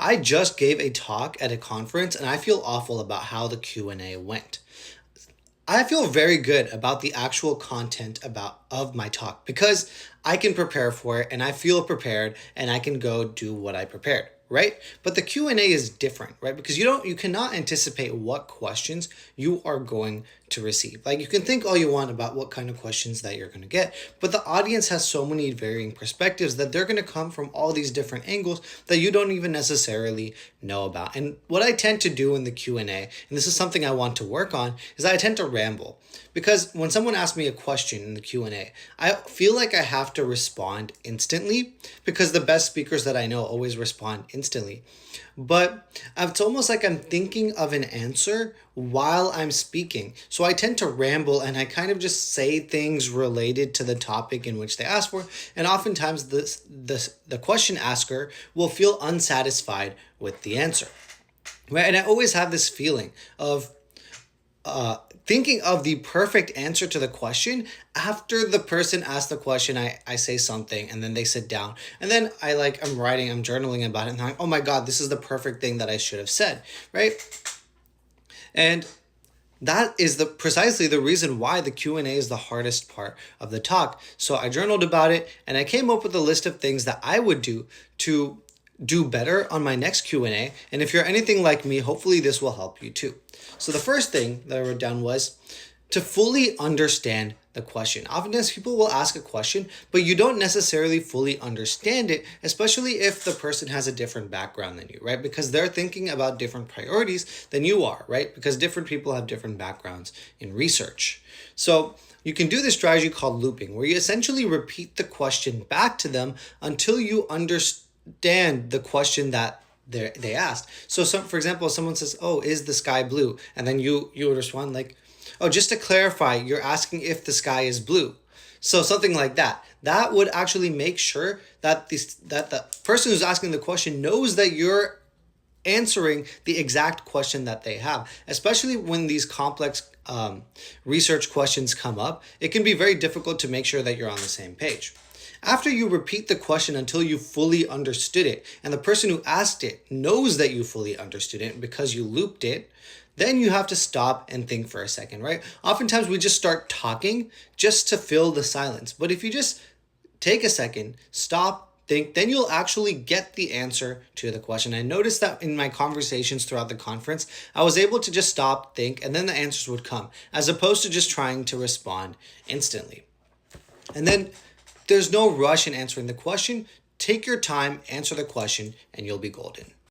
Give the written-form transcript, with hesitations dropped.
I just gave a talk at a conference and I feel awful about how the Q&A went. I feel very good about the actual content about of my talk because I can prepare for it and I feel prepared and I can go do what I prepared, right? But the Q&A is different, right? Because you cannot anticipate what questions you are going to receive. Like you can think all you want about what kind of questions that you're going to get, but the audience has so many varying perspectives that they're going to come from all these different angles that you don't even necessarily know about. And what I tend to do in the Q&A, and this is something I want to work on, is I tend to ramble. Because when someone asks me a question in the Q&A, I feel like I have to respond instantly because the best speakers that I know always respond instantly. But it's almost like I'm thinking of an answer while I'm speaking. So I tend to ramble and I kind of just say things related to the topic in which they ask for. And oftentimes the question asker will feel unsatisfied with the answer. Right? And I always have this feeling of thinking of the perfect answer to the question after the person asks the question. I say something and then they sit down and then I'm writing, I'm journaling about it and I'm like, oh my God, this is the perfect thing that I should have said, right? And that is the precisely the reason why the Q&A is the hardest part of the talk. So I journaled about it and I came up with a list of things that I would do to do better on my next Q&A. And if you're anything like me, hopefully this will help you too. So the first thing that I wrote down was to fully understand the question. Oftentimes people will ask a question, but you don't necessarily fully understand it, especially if the person has a different background than you, right? Because they're thinking about different priorities than you are, right? Because different people have different backgrounds in research. So you can do this strategy called looping, where you essentially repeat the question back to them until you understand the question that they asked. So for example, someone says, oh, is the sky blue? And then you would respond like, oh, just to clarify, you're asking if the sky is blue. So something like that. That would actually make sure that the person who's asking the question knows that you're answering the exact question that they have. Especially when these complex research questions come up, it can be very difficult to make sure that you're on the same page. After you repeat the question until you fully understood it, and the person who asked it knows that you fully understood it because you looped it, then you have to stop and think for a second, right? Oftentimes we just start talking just to fill the silence. But if you just take a second, stop, think, then you'll actually get the answer to the question. I noticed that in my conversations throughout the conference, I was able to just stop, think, and then the answers would come, as opposed to just trying to respond instantly. And then there's no rush in answering the question. Take your time, answer the question, and you'll be golden.